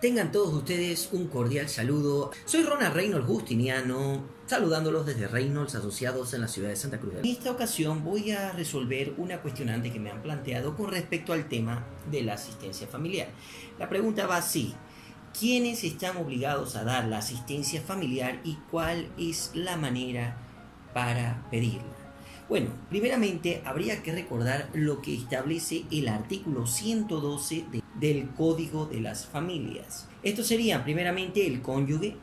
Tengan todos ustedes un cordial saludo. Soy Ronald Reynolds Justiniano, saludándolos desde Reynolds Asociados en la ciudad de Santa Cruz. En esta ocasión voy a resolver una cuestionante que me han planteado con respecto al tema de la asistencia familiar. La pregunta va así: ¿quiénes están obligados a dar la asistencia familiar y cuál es la manera para pedirla? Bueno, primeramente habría que recordar lo que establece el artículo 112 del Código de las Familias. Estos serían primeramente el cónyuge,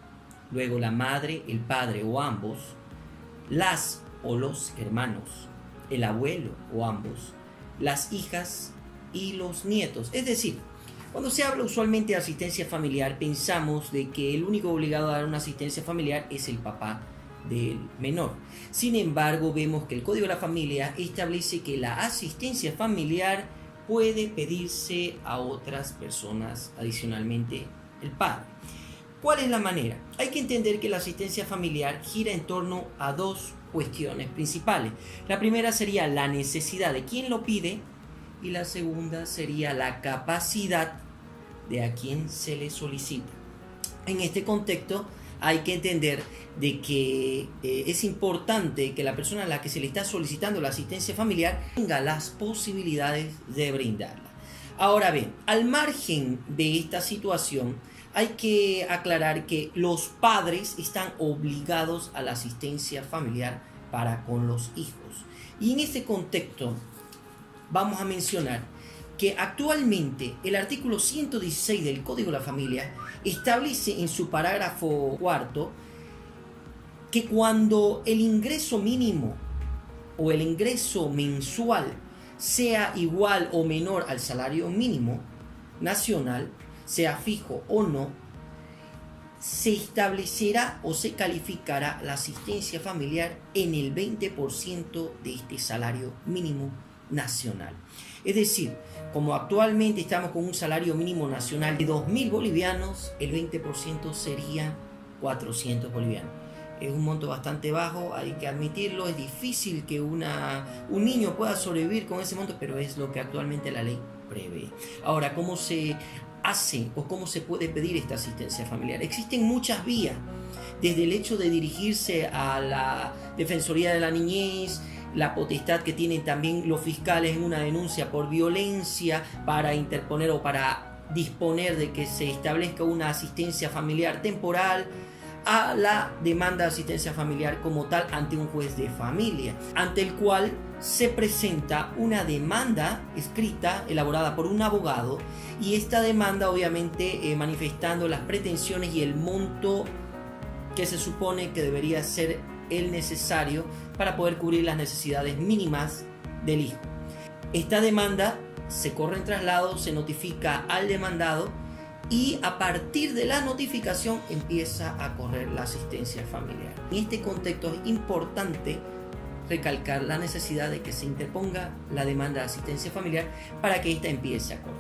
luego la madre, el padre o ambos, las o los hermanos, el abuelo o ambos, las hijas y los nietos. Es decir, cuando se habla usualmente de asistencia familiar, pensamos de que el único obligado a dar una asistencia familiar es el papá del menor. Sin embargo, vemos que el Código de la Familia establece que la asistencia familiar puede pedirse a otras personas, adicionalmente el padre. ¿Cuál es la manera? Hay que entender que la asistencia familiar gira en torno a dos cuestiones principales. La primera sería la necesidad de quien lo pide y la segunda sería la capacidad de a quien se le solicita. En este contexto hay que entender de que es importante que la persona a la que se le está solicitando la asistencia familiar tenga las posibilidades de brindarla. Ahora bien, al margen de esta situación, hay que aclarar que los padres están obligados a la asistencia familiar para con los hijos. Y en este contexto vamos a mencionar que actualmente el artículo 116 del Código de la Familia establece en su parágrafo cuarto que cuando el ingreso mínimo o el ingreso mensual sea igual o menor al salario mínimo nacional, sea fijo o no, se establecerá o se calificará la asistencia familiar en el 20% de este salario mínimo nacional. Es decir, como actualmente estamos con un salario mínimo nacional de 2.000 bolivianos, el 20% serían 400 bolivianos. Es un monto bastante bajo, hay que admitirlo, es difícil que un niño pueda sobrevivir con ese monto, pero es lo que actualmente la ley prevé. Ahora, ¿cómo se hace o cómo se puede pedir esta asistencia familiar? Existen muchas vías, desde el hecho de dirigirse a la Defensoría de la Niñez, la potestad que tienen también los fiscales en una denuncia por violencia para interponer o para disponer de que se establezca una asistencia familiar temporal, a la demanda de asistencia familiar como tal ante un juez de familia, ante el cual se presenta una demanda escrita elaborada por un abogado, y esta demanda obviamente manifestando las pretensiones y el monto que se supone que debería ser el necesario para poder cubrir las necesidades mínimas del hijo. Esta demanda se corre en traslado, se notifica al demandado y a partir de la notificación empieza a correr la asistencia familiar. En este contexto es importante recalcar la necesidad de que se interponga la demanda de asistencia familiar para que ésta empiece a correr.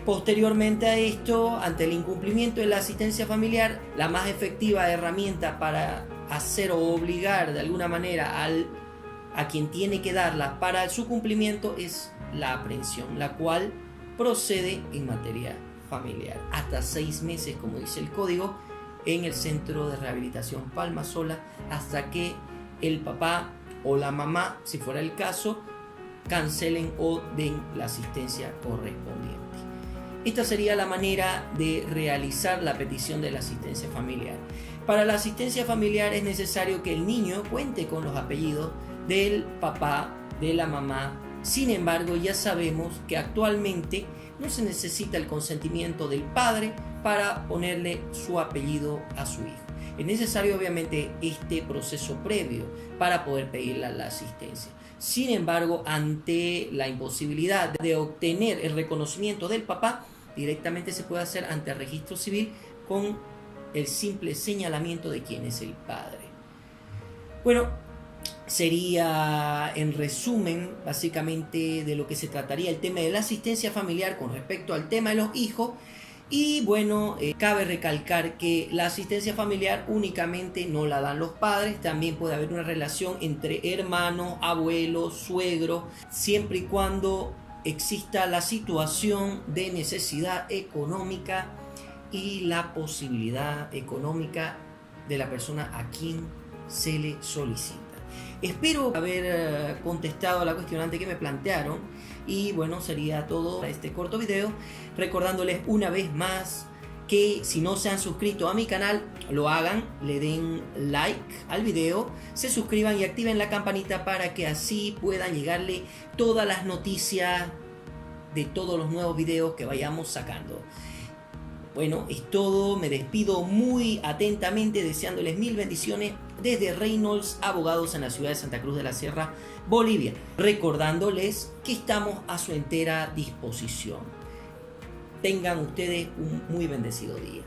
Posteriormente a esto, ante el incumplimiento de la asistencia familiar, la más efectiva herramienta para hacer o obligar de alguna manera a quien tiene que darla para su cumplimiento es la aprehensión, la cual procede en materia familiar. Hasta 6 meses, como dice el código, en el centro de rehabilitación Palma Sola, hasta que el papá o la mamá, si fuera el caso, cancelen o den la asistencia correspondiente. Esta sería la manera de realizar la petición de la asistencia familiar. Para la asistencia familiar es necesario que el niño cuente con los apellidos del papá, de la mamá. Sin embargo, ya sabemos que actualmente no se necesita el consentimiento del padre para ponerle su apellido a su hijo. Es necesario obviamente este proceso previo para poder pedir la asistencia. Sin embargo, ante la imposibilidad de obtener el reconocimiento del papá, directamente se puede hacer ante el registro civil con el simple señalamiento de quién es el padre. Bueno, sería en resumen básicamente de lo que se trataría el tema de la asistencia familiar con respecto al tema de los hijos. Y bueno, cabe recalcar que la asistencia familiar únicamente no la dan los padres, también puede haber una relación entre hermanos, abuelos, suegros, siempre y cuando exista la situación de necesidad económica y la posibilidad económica de la persona a quien se le solicita. Espero haber contestado a la cuestionante que me plantearon y bueno, sería todo para este corto video, recordándoles una vez más que si no se han suscrito a mi canal, lo hagan, le den like al video, se suscriban y activen la campanita para que así puedan llegarle todas las noticias de todos los nuevos videos que vayamos sacando. Bueno, es todo, me despido muy atentamente deseándoles mil bendiciones desde Reynolds Abogados en la ciudad de Santa Cruz de la Sierra, Bolivia, recordándoles que estamos a su entera disposición. Tengan ustedes un muy bendecido día.